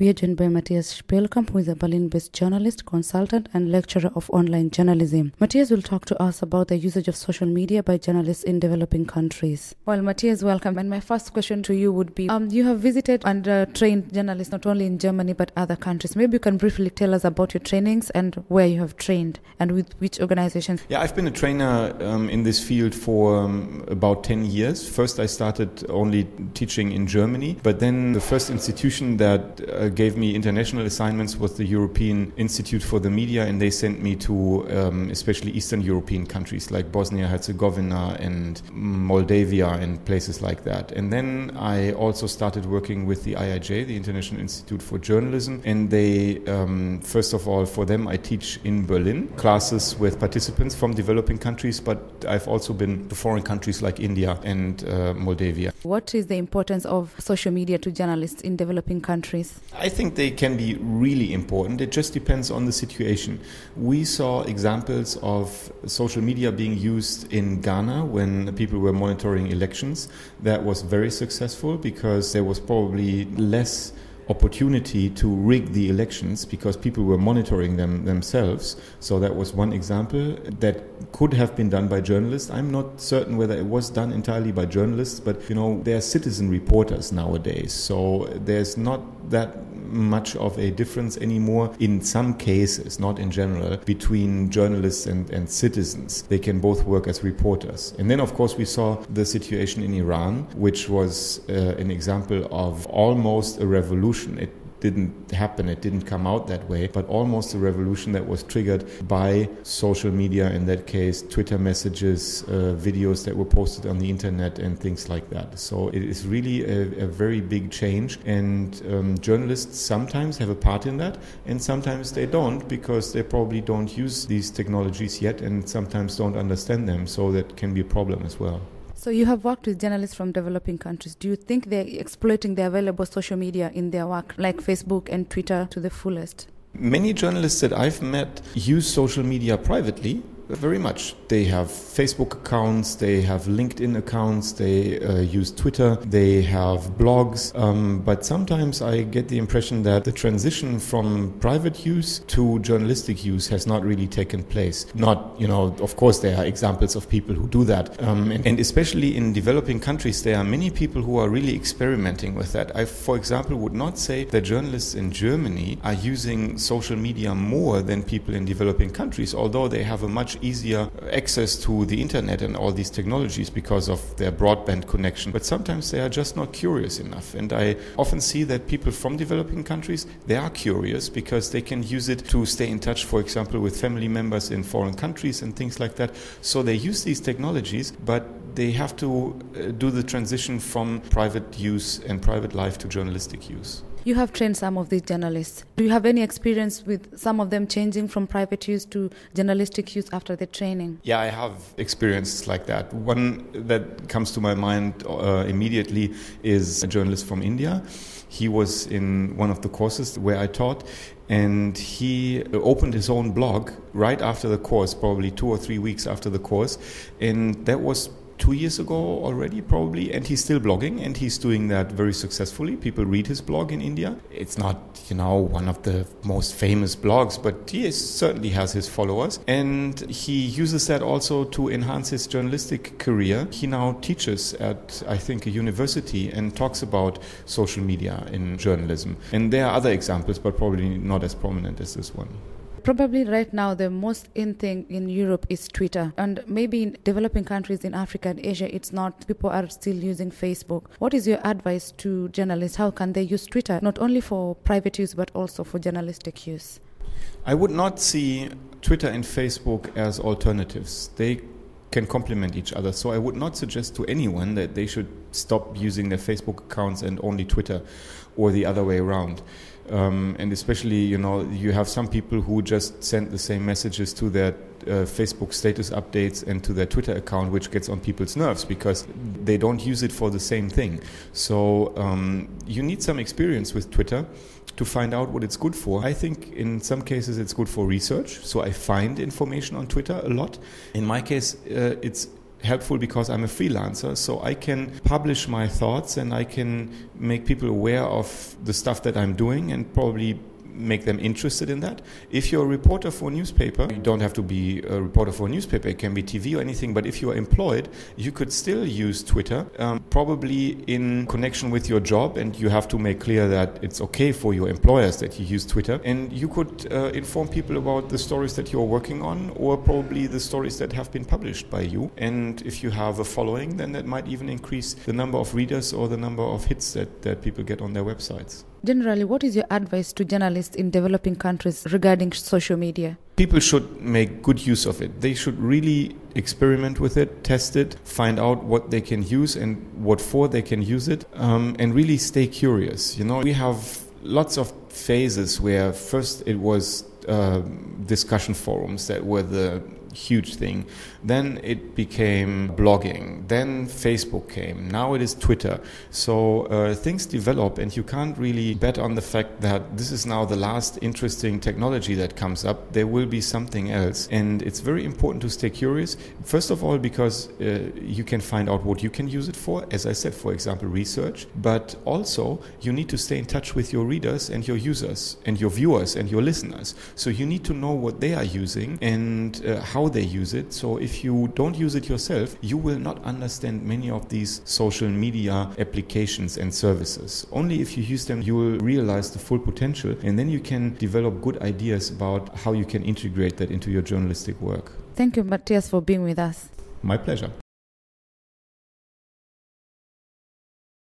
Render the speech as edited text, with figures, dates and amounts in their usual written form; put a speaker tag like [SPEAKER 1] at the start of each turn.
[SPEAKER 1] We are joined by Matthias Spielkamp, who is a Berlin-based journalist, consultant, and lecturer of online journalism. Matthias will talk to us about the usage of social media by journalists in developing countries. Well, Matthias, welcome. And my first question to you would be, you have visited and trained journalists not only in Germany but other countries. Maybe you can briefly tell us about your trainings and where you have trained and with which organizations.
[SPEAKER 2] Yeah, I've been a trainer in this field for about 10 years. First, I started only teaching in Germany, but then the first institution that gave me international assignments was the European Institute for the Media, and they sent me to especially Eastern European countries like Bosnia-Herzegovina and Moldavia and places like that. And then I also started working with the IIJ, the International Institute for Journalism, and they, first of all, for them I teach in Berlin, classes with participants from developing countries, but I've also been to foreign countries like India and Moldavia.
[SPEAKER 1] What is the importance of social media to journalists in developing countries?
[SPEAKER 2] I think they can be really important. It just depends on the situation. We saw examples of social media being used in Ghana when people were monitoring elections. That was very successful because there was probably less opportunity to rig the elections because people were monitoring them themselves. So that was one example that could have been done by journalists. I'm not certain whether it was done entirely by journalists, but there are citizen reporters nowadays. So there's not that much of a difference anymore in some cases, not in general, between journalists and citizens. They can both work as reporters. And then, of course, we saw the situation in Iran, which was an example of almost a revolution. It didn't happen, it didn't come out that way, but almost a revolution that was triggered by social media, in that case, Twitter messages, videos that were posted on the internet and things like that. So it is really a very big change, and journalists sometimes have a part in that, and sometimes they don't, because they probably don't use these technologies yet and sometimes don't understand them, so that can be a problem as well.
[SPEAKER 1] So you have worked with journalists from developing countries. Do you think they're exploiting the available social media in their work, like Facebook and Twitter, to the fullest?
[SPEAKER 2] Many journalists that I've met use social media privately, very much. They have Facebook accounts, they have LinkedIn accounts, they use Twitter, they have blogs, but sometimes I get the impression that the transition from private use to journalistic use has not really taken place. Not, of course there are examples of people who do that, and especially in developing countries there are many people who are really experimenting with that. I, for example, would not say that journalists in Germany are using social media more than people in developing countries, although they have a much easier access to the internet and all these technologies because of their broadband connection. But sometimes they are just not curious enough. And I often see that people from developing countries, they are curious because they can use it to stay in touch, for example, with family members in foreign countries and things like that. So they use these technologies, but they have to do the transition from private use and private life to journalistic use.
[SPEAKER 1] You have trained some of these journalists. Do you have any experience with some of them changing from private use to journalistic use after the training?
[SPEAKER 2] Yeah, I have experiences like that. One that comes to my mind immediately is a journalist from India. He was in one of the courses where I taught, and he opened his own blog right after the course, probably 2 or 3 weeks after the course, and that was 2 years ago already, probably, and he's still blogging, and he's doing that very successfully. People read his blog in India. It's not, one of the most famous blogs, but he certainly has his followers, and he uses that also to enhance his journalistic career. He now teaches at, I think, a university and talks about social media in journalism. And there are other examples, but probably not as prominent as this one.
[SPEAKER 1] Probably right now the most in thing in Europe is Twitter, and maybe in developing countries in Africa and Asia it's not. People are still using Facebook. What is your advice to journalists? How can they use Twitter not only for private use but also for journalistic use?
[SPEAKER 2] I would not see Twitter and Facebook as alternatives. They can complement each other. So I would not suggest to anyone that they should stop using their Facebook accounts and only Twitter, or the other way around. And especially, you have some people who just send the same messages to their Facebook status updates and to their Twitter account, which gets on people's nerves because they don't use it for the same thing. So you need some experience with Twitter to find out what it's good for. I think in some cases it's good for research, so I find information on Twitter a lot. In my case, it's helpful because I'm a freelancer, so I can publish my thoughts and I can make people aware of the stuff that I'm doing and probably make them interested in that. If you're a reporter for a newspaper, you don't have to be a reporter for a newspaper, it can be TV or anything, but if you are employed, you could still use Twitter, probably in connection with your job, and you have to make clear that it's okay for your employers that you use Twitter, and you could inform people about the stories that you're working on, or probably the stories that have been published by you. And if you have a following, then that might even increase the number of readers or the number of hits that people get on their websites.
[SPEAKER 1] Generally, what is your advice to journalists in developing countries regarding social media?
[SPEAKER 2] People should make good use of it. They should really experiment with it, test it, find out what they can use and what for they can use it, and really stay curious. We have lots of phases where first it was discussion forums that were the huge thing. Then it became blogging. Then Facebook came. Now it is Twitter. So things develop, and you can't really bet on the fact that this is now the last interesting technology that comes up. There will be something else. And it's very important to stay curious. First of all, because you can find out what you can use it for. As I said, for example, research. But also, you need to stay in touch with your readers and your users and your viewers and your listeners. So you need to know what they are using and how they use it. So if you don't use it yourself, you will not understand many of these social media applications and services. Only if you use them, you will realize the full potential, and then you can develop good ideas about how you can integrate that into your journalistic work.
[SPEAKER 1] Thank you, Matthias, for being with us.
[SPEAKER 2] My pleasure.